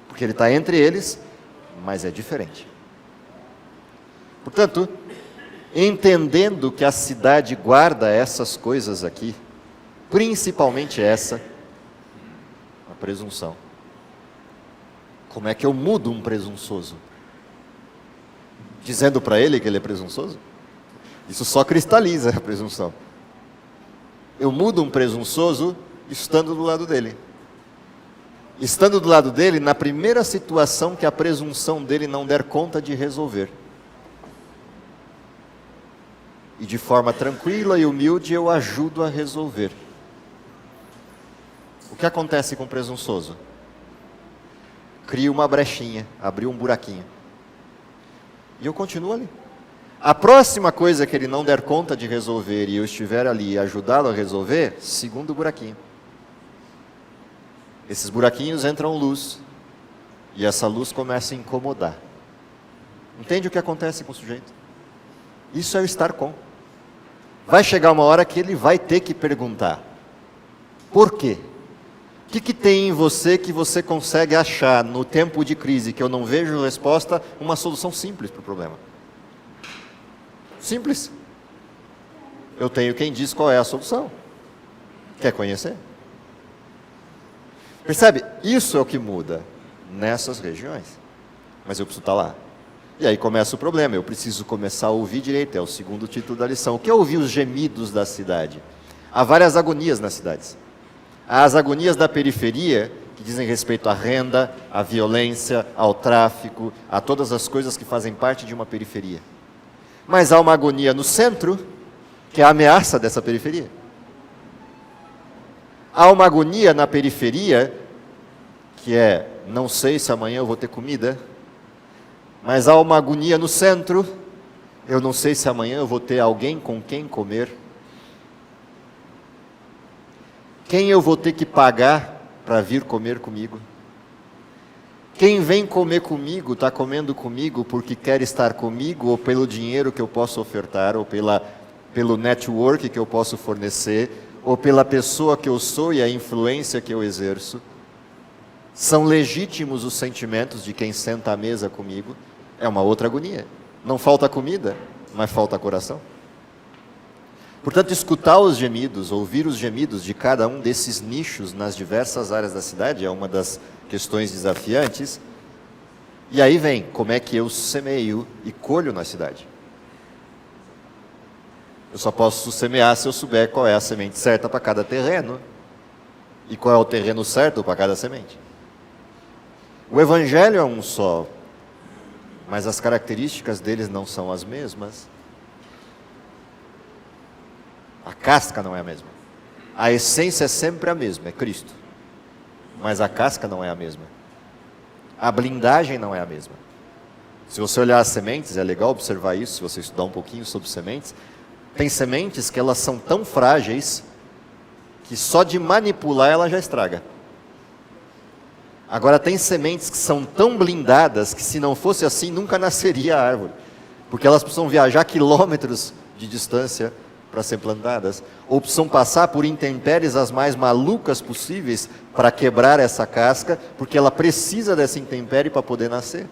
Porque ele está entre eles, mas é diferente. Portanto, entendendo que a cidade guarda essas coisas aqui, principalmente essa, a presunção. Como é que eu mudo um presunçoso? Dizendo para ele que ele é presunçoso? Isso só cristaliza a presunção. Eu mudo um presunçoso estando do lado dele. Estando do lado dele na primeira situação que a presunção dele não der conta de resolver. E de forma tranquila e humilde eu ajudo a resolver. O que acontece com o presunçoso? Cria uma brechinha, abriu um buraquinho. E eu continuo ali. A próxima coisa que ele não der conta de resolver e eu estiver ali e ajudá-lo a resolver, segundo buraquinho. Esses buraquinhos entram luz. E essa luz começa a incomodar. Entende o que acontece com o sujeito? Isso é o estar com. Vai chegar uma hora que ele vai ter que perguntar: por quê? O que tem em você que você consegue achar no tempo de crise, que eu não vejo resposta, uma solução simples para o problema? Simples. Eu tenho quem diz qual é a solução. Quer conhecer? Percebe? Isso é o que muda nessas regiões. Mas eu preciso estar lá. E aí começa o problema, eu preciso começar a ouvir direito, é o segundo título da lição. O que é ouvir os gemidos da cidade? Há várias agonias nas cidades. Há as agonias da periferia, que dizem respeito à renda, à violência, ao tráfico, a todas as coisas que fazem parte de uma periferia. Mas há uma agonia no centro, que é a ameaça dessa periferia. Há uma agonia na periferia, que é, não sei se amanhã eu vou ter comida, mas há uma agonia no centro, eu não sei se amanhã eu vou ter alguém com quem comer. Quem eu vou ter que pagar para vir comer comigo? Quem vem comer comigo, está comendo comigo porque quer estar comigo, ou pelo dinheiro que eu posso ofertar, ou pelo network que eu posso fornecer, ou pela pessoa que eu sou e a influência que eu exerço. São legítimos os sentimentos de quem senta à mesa comigo. É uma outra agonia. Não falta comida, mas falta coração. Portanto, escutar os gemidos, ouvir os gemidos de cada um desses nichos nas diversas áreas da cidade é uma das questões desafiantes. E aí vem, como é que eu semeio e colho na cidade? Eu só posso semear se eu souber qual é a semente certa para cada terreno e qual é o terreno certo para cada semente. O evangelho é um só, mas as características deles não são as mesmas. A casca não é a mesma. A essência é sempre a mesma, é Cristo. Mas a casca não é a mesma. A blindagem não é a mesma. Se você olhar as sementes, é legal observar isso, se você estudar um pouquinho sobre sementes, tem sementes que elas são tão frágeis que só de manipular ela já estraga. Agora tem sementes que são tão blindadas que se não fosse assim nunca nasceria a árvore. Porque elas precisam viajar quilômetros de distância para ser plantadas, ou precisam passar por intempéries as mais malucas possíveis para quebrar essa casca, porque ela precisa dessa intempérie para poder nascer.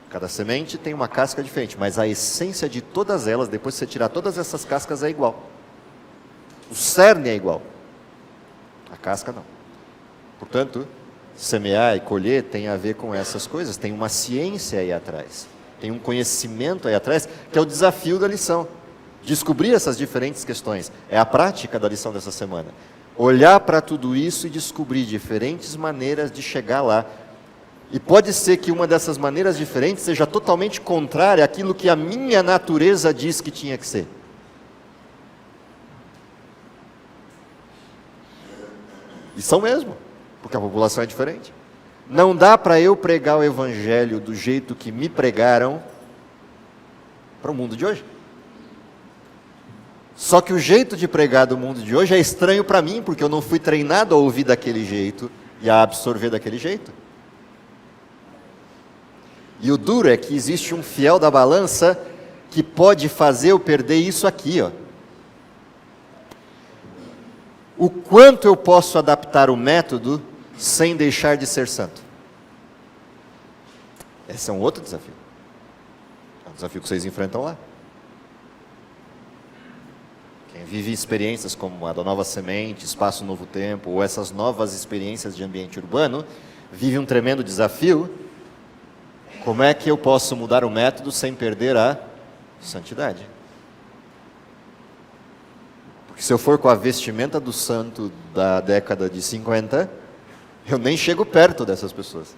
Cada semente tem uma casca diferente, mas a essência de todas elas, depois que você tirar todas essas cascas, é igual. O cerne é igual. A casca não. Portanto, semear e colher tem a ver com essas coisas, tem uma ciência aí atrás. Tem um conhecimento aí atrás, que é o desafio da lição. Descobrir essas diferentes questões. É a prática da lição dessa semana. Olhar para tudo isso e descobrir diferentes maneiras de chegar lá. E pode ser que uma dessas maneiras diferentes seja totalmente contrária àquilo que a minha natureza diz que tinha que ser. E são mesmo, porque a população é diferente. Não dá para eu pregar o evangelho do jeito que me pregaram para o mundo de hoje. Só que o jeito de pregar do mundo de hoje é estranho para mim, porque eu não fui treinado a ouvir daquele jeito e a absorver daquele jeito. E o duro é que existe um fiel da balança que pode fazer eu perder isso aqui, ó. O quanto eu posso adaptar o método sem deixar de ser santo? Esse é um outro desafio. É um desafio que vocês enfrentam lá. Quem vive experiências como a da Nova Semente, Espaço Novo Tempo, ou essas novas experiências de ambiente urbano, vive um tremendo desafio. Como é que eu posso mudar o método sem perder a santidade? Porque se eu for com a vestimenta do santo da década de 50, eu nem chego perto dessas pessoas.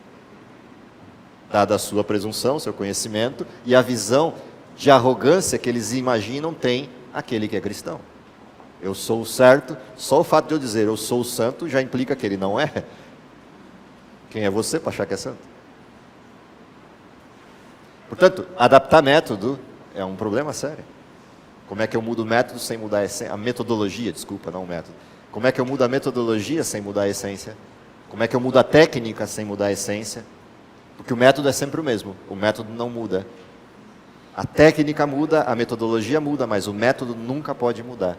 Dada a sua presunção, seu conhecimento e a visão de arrogância que eles imaginam tem aquele que é cristão. Eu sou o certo, só o fato de eu dizer eu sou o santo já implica que ele não é. Quem é você para achar que é santo? Portanto, adaptar método é um problema sério. Como é que eu mudo o método sem mudar a essência? A metodologia, desculpa, não o método. Como é que eu mudo a metodologia sem mudar a essência? Como é que eu mudo a técnica sem mudar a essência? Porque o método é sempre o mesmo, o método não muda. A técnica muda, a metodologia muda, mas o método nunca pode mudar.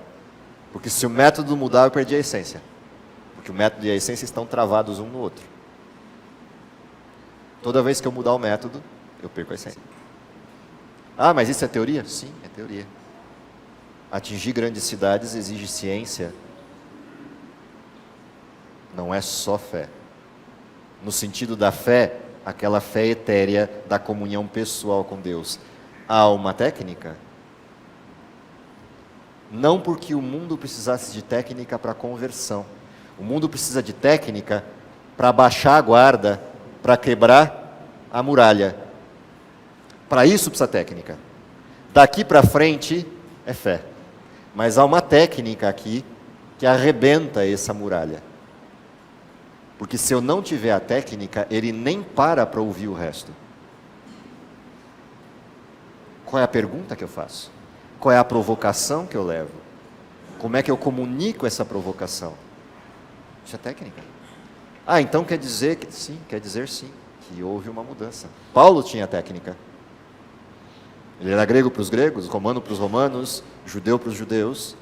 Porque se o método mudar, eu perdi a essência. Porque o método e a essência estão travados um no outro. Toda vez que eu mudar o método, eu perco a essência. Ah, mas isso é teoria? Sim, é teoria. Atingir grandes cidades exige ciência. Não é só fé. No sentido da fé, aquela fé etérea da comunhão pessoal com Deus. Há uma técnica? Não porque o mundo precisasse de técnica para conversão. O mundo precisa de técnica para baixar a guarda, para quebrar a muralha. Para isso precisa técnica. Daqui para frente é fé. Mas há uma técnica aqui que arrebenta essa muralha. Porque se eu não tiver a técnica, ele nem para ouvir o resto. Qual é a pergunta que eu faço? Qual é a provocação que eu levo? Como é que eu comunico essa provocação? Isso é técnica. Ah, então quer dizer que sim, que houve uma mudança. Paulo tinha técnica. Ele era grego para os gregos, romano para os romanos, judeu para os judeus.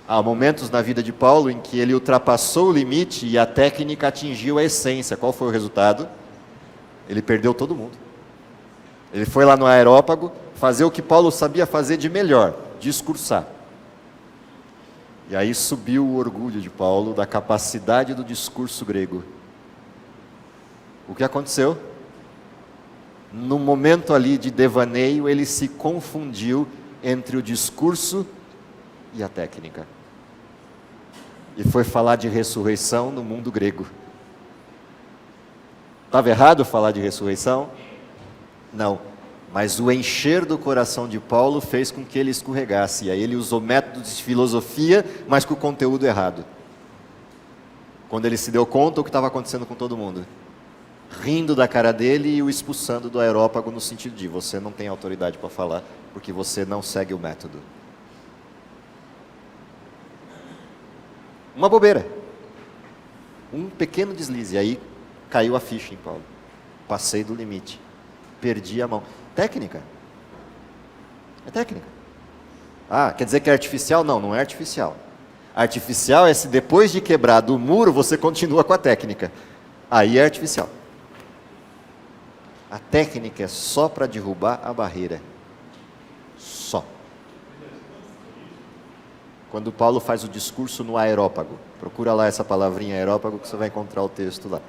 Há momentos na vida de Paulo em que ele ultrapassou o limite e a técnica atingiu a essência. Qual foi o resultado? Ele perdeu todo mundo. Ele foi lá no Areópago fazer o que Paulo sabia fazer de melhor, discursar. E aí subiu o orgulho de Paulo da capacidade do discurso grego. O que aconteceu? No momento ali de devaneio, ele se confundiu entre o discurso e a técnica. E foi falar de ressurreição no mundo grego. Estava errado falar de ressurreição? Não. Mas o encher do coração de Paulo fez com que ele escorregasse. E aí ele usou métodos de filosofia, mas com o conteúdo errado. Quando ele se deu conta o que estava acontecendo com todo mundo. Rindo da cara dele e o expulsando do Areópago no sentido de você não tem autoridade para falar, porque você não segue o método. Uma bobeira. Um pequeno deslize. E aí caiu a ficha em Paulo. Passei do limite. Perdi a mão. Técnica. É técnica. Ah, quer dizer que é artificial? Não, não é artificial. Artificial é se depois de quebrado o muro, você continua com a técnica. Aí é artificial. A técnica é só para derrubar a barreira. Só. Quando Paulo faz o discurso no Areópago, procura lá essa palavrinha Areópago que você vai encontrar o texto lá.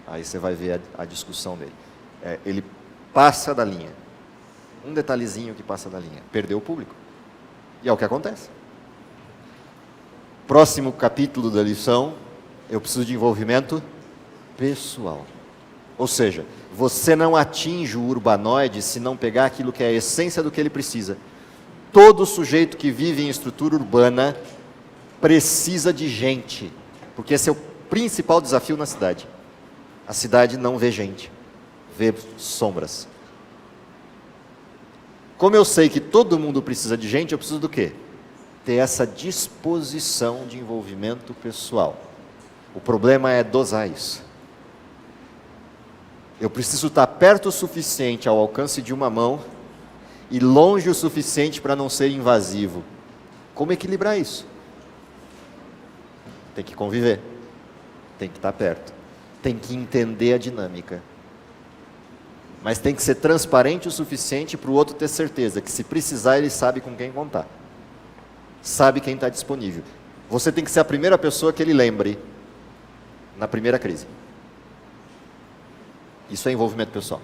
Aí você vai ver a discussão dele. Ele passa da linha. Um detalhezinho que passa da linha. Perdeu o público. E é o que acontece. Próximo capítulo da lição, eu preciso de envolvimento pessoal. Ou seja, você não atinge o urbanoide se não pegar aquilo que é a essência do que ele precisa. Todo sujeito que vive em estrutura urbana precisa de gente, porque esse é o principal desafio na cidade. A cidade não vê gente, vê sombras. Como eu sei que todo mundo precisa de gente, eu preciso do quê? Ter essa disposição de envolvimento pessoal. O problema é dosar isso. Eu preciso estar perto o suficiente ao alcance de uma mão e longe o suficiente para não ser invasivo. Como equilibrar isso? Tem que conviver, tem que estar perto, tem que entender a dinâmica. Mas tem que ser transparente o suficiente para o outro ter certeza que se precisar ele sabe com quem contar. Sabe quem está disponível. Você tem que ser a primeira pessoa que ele lembre na primeira crise. Isso é envolvimento pessoal.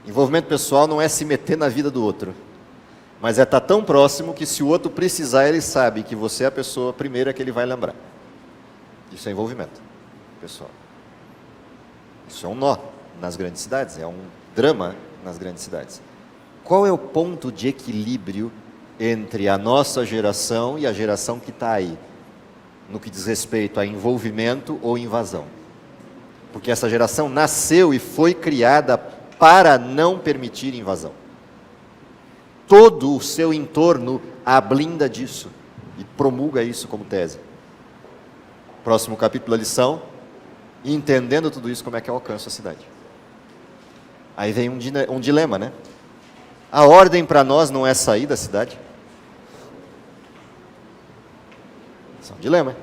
Envolvimento pessoal não é se meter na vida do outro, mas é estar tão próximo que se o outro precisar, ele sabe que você é a pessoa primeira que ele vai lembrar. Isso é envolvimento pessoal. Isso é um nó nas grandes cidades, é um drama nas grandes cidades. Qual é o ponto de equilíbrio entre a nossa geração e a geração que está aí, no que diz respeito a envolvimento ou invasão? Porque essa geração nasceu e foi criada para não permitir invasão. Todo o seu entorno a blinda disso e promulga isso como tese. Próximo capítulo da lição, entendendo tudo isso, como é que eu alcanço a cidade. Aí vem um dilema, né? A ordem para nós não é sair da cidade? Isso é um dilema.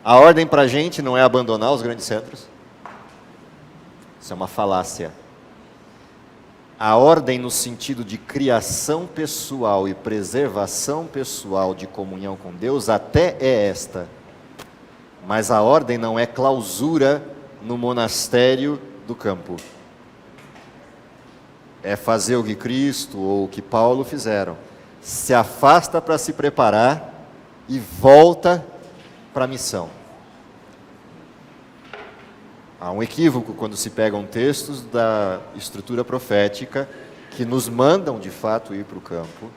A ordem para a gente não é abandonar os grandes centros? Isso é uma falácia. A ordem no sentido de criação pessoal e preservação pessoal de comunhão com Deus até é esta. Mas a ordem não é clausura no monastério do campo. É fazer o que Cristo ou o que Paulo fizeram. Se afasta para se preparar e volta para a missão. Há um equívoco quando se pegam textos da estrutura profética que nos mandam de fato ir para o campo,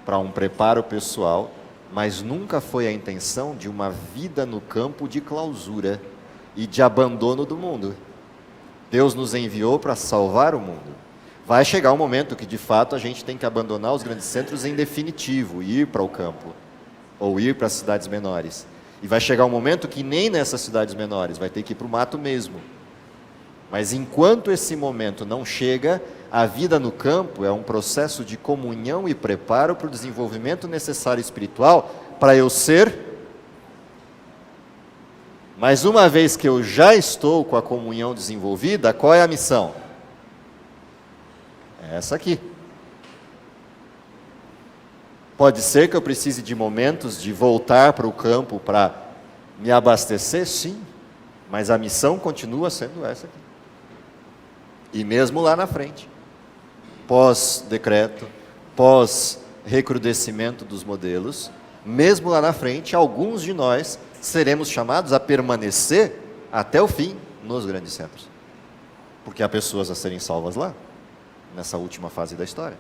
para um preparo pessoal, mas nunca foi a intenção de uma vida no campo de clausura e de abandono do mundo. Deus nos enviou para salvar o mundo. Vai chegar um momento que de fato a gente tem que abandonar os grandes centros em definitivo, ir para o campo, ou ir para as cidades menores. E vai chegar um momento que nem nessas cidades menores, vai ter que ir para o mato mesmo. Mas enquanto esse momento não chega, a vida no campo é um processo de comunhão e preparo para o desenvolvimento necessário espiritual para eu ser. Mas uma vez que eu já estou com a comunhão desenvolvida, qual é a missão? É essa aqui. Pode ser que eu precise de momentos de voltar para o campo para me abastecer? Sim, mas a missão continua sendo essa aqui. E mesmo lá na frente, pós-decreto, pós-recrudescimento dos modelos, mesmo lá na frente, alguns de nós seremos chamados a permanecer até o fim nos grandes centros. Porque há pessoas a serem salvas lá, nessa última fase da história.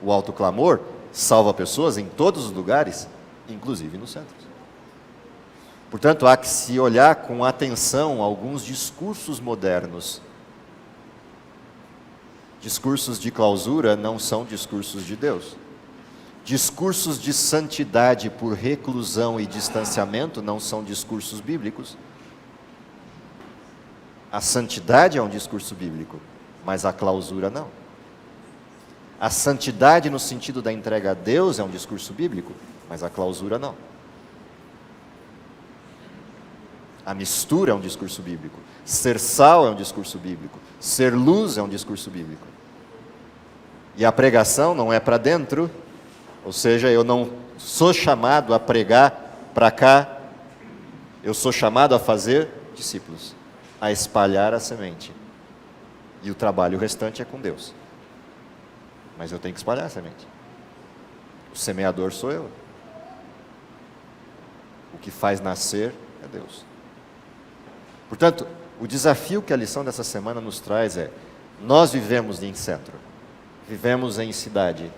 O alto clamor salva pessoas em todos os lugares, inclusive nos centros. Portanto, há que se olhar com atenção alguns discursos modernos. Discursos de clausura não são discursos de Deus. Discursos de santidade por reclusão e distanciamento não são discursos bíblicos. A santidade é um discurso bíblico, mas a clausura não. A santidade no sentido da entrega a Deus é um discurso bíblico, mas a clausura não. A mistura é um discurso bíblico. Ser sal é um discurso bíblico. Ser luz é um discurso bíblico. E a pregação não é para dentro, ou seja, eu não sou chamado a pregar para cá, eu sou chamado a fazer discípulos, a espalhar a semente. E o trabalho restante é com Deus. Mas eu tenho que espalhar a semente. O semeador sou eu. O que faz nascer é Deus. Portanto, o desafio que a lição dessa semana nos traz é: nós vivemos em centro, vivemos em cidade.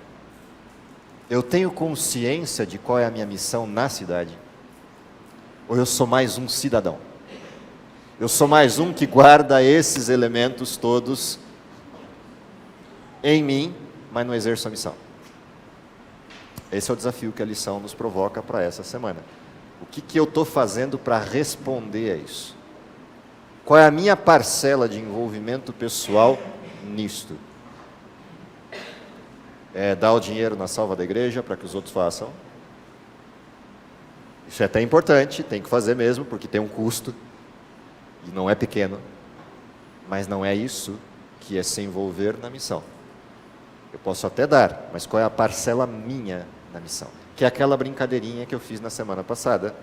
Eu tenho consciência de qual é a minha missão na cidade? Ou eu sou mais um cidadão? Eu sou mais um que guarda esses elementos todos em mim, mas não exerço a missão. Esse é o desafio que a lição nos provoca para essa semana. O que eu estou fazendo para responder a isso? Qual é a minha parcela de envolvimento pessoal nisto? É dar o dinheiro na salva da igreja para que os outros façam? Isso é até importante, tem que fazer mesmo, porque tem um custo, e não é pequeno, mas não é isso que é se envolver na missão. Eu posso até dar, mas qual é a parcela minha na missão? Que é aquela brincadeirinha que eu fiz na semana passada.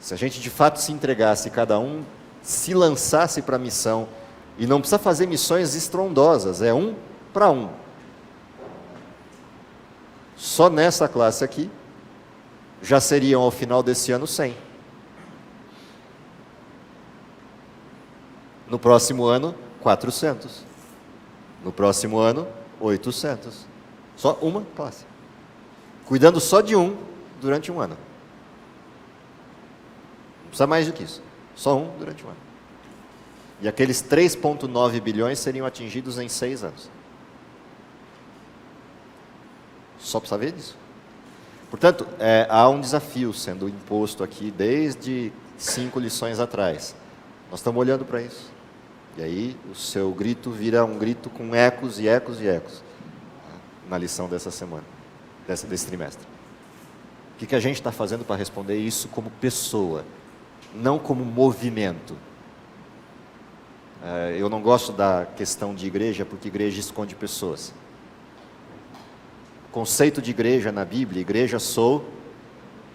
Se a gente de fato se entregasse, cada um se lançasse para a missão, e não precisa fazer missões estrondosas, é um para um. Só nessa classe aqui, já seriam ao final desse ano 100. No próximo ano, 400. No próximo ano, 800. Só uma classe. Cuidando só de um durante um ano. Não precisa mais do que isso. Só um durante um ano. E aqueles 3,9 bilhões seriam atingidos em 6 anos. Só precisa ver disso. Portanto, há um desafio sendo imposto aqui desde 5 lições atrás. Nós estamos olhando para isso. E aí o seu grito vira um grito com ecos e ecos e ecos na lição dessa semana, desse trimestre. O que a gente está fazendo para responder isso como pessoa, não como movimento? Eu não gosto da questão de igreja, porque igreja esconde pessoas. O conceito de igreja na Bíblia, igreja sou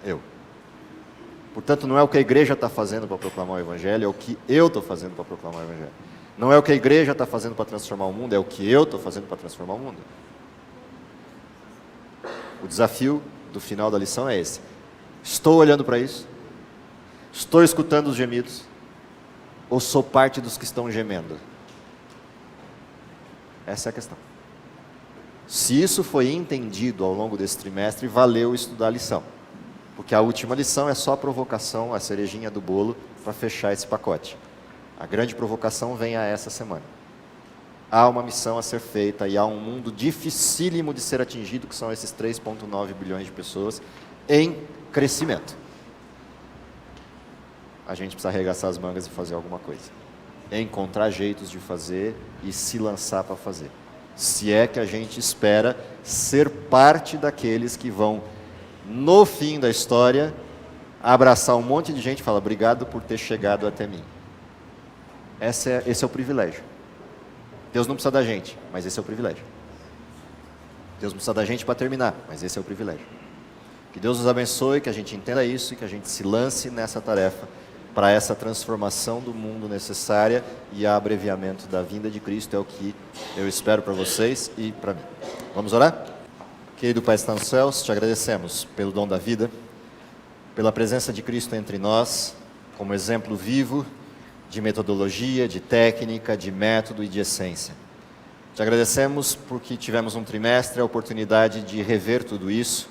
eu. Portanto, não é o que a igreja está fazendo para proclamar o Evangelho, é o que eu estou fazendo para proclamar o Evangelho. Não é o que a igreja está fazendo para transformar o mundo, é o que eu estou fazendo para transformar o mundo. O desafio do final da lição é esse. Estou olhando para isso? Estou escutando os gemidos? Ou sou parte dos que estão gemendo? Essa é a questão. Se isso foi entendido ao longo desse trimestre, valeu estudar a lição. Porque a última lição é só a provocação, a cerejinha do bolo, para fechar esse pacote. A grande provocação vem a essa semana. Há uma missão a ser feita e há um mundo dificílimo de ser atingido, que são esses 3,9 bilhões de pessoas, em crescimento. A gente precisa arregaçar as mangas e fazer alguma coisa. Encontrar jeitos de fazer e se lançar para fazer. Se é que a gente espera ser parte daqueles que vão, no fim da história, abraçar um monte de gente e falar: obrigado por ter chegado até mim. Esse é o privilégio. Deus não precisa da gente, mas esse é o privilégio. Deus não precisa da gente para terminar, mas esse é o privilégio. Que Deus nos abençoe, que a gente entenda isso e que a gente se lance nessa tarefa para essa transformação do mundo necessária e a abreviamento da vinda de Cristo. É o que eu espero para vocês e para mim. Vamos orar? Querido Pai que está nos céus, te agradecemos pelo dom da vida, pela presença de Cristo entre nós, como exemplo vivo de metodologia, de técnica, de método e de essência. Te agradecemos porque tivemos um trimestre a oportunidade de rever tudo isso,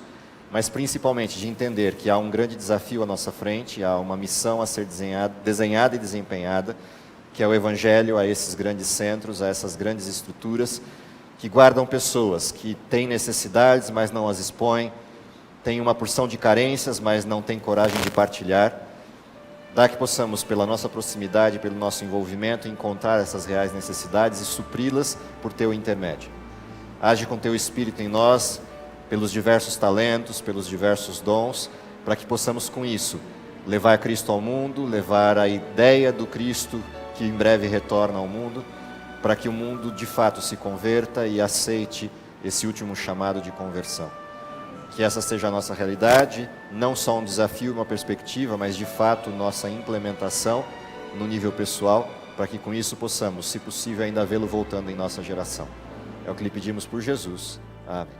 mas principalmente de entender que há um grande desafio à nossa frente, há uma missão a ser desenhada e desempenhada, que é o Evangelho a esses grandes centros, a essas grandes estruturas, que guardam pessoas que têm necessidades, mas não as expõem, têm uma porção de carências, mas não têm coragem de partilhar. Dá que possamos, pela nossa proximidade, pelo nosso envolvimento, encontrar essas reais necessidades e supri-las por Teu intermédio. Age com Teu Espírito em nós, pelos diversos talentos, pelos diversos dons, para que possamos com isso levar Cristo ao mundo, levar a ideia do Cristo que em breve retorna ao mundo, para que o mundo de fato se converta e aceite esse último chamado de conversão. Que essa seja a nossa realidade, não só um desafio, uma perspectiva, mas de fato nossa implementação no nível pessoal, para que com isso possamos, se possível, ainda vê-lo voltando em nossa geração. É o que lhe pedimos por Jesus. Amém.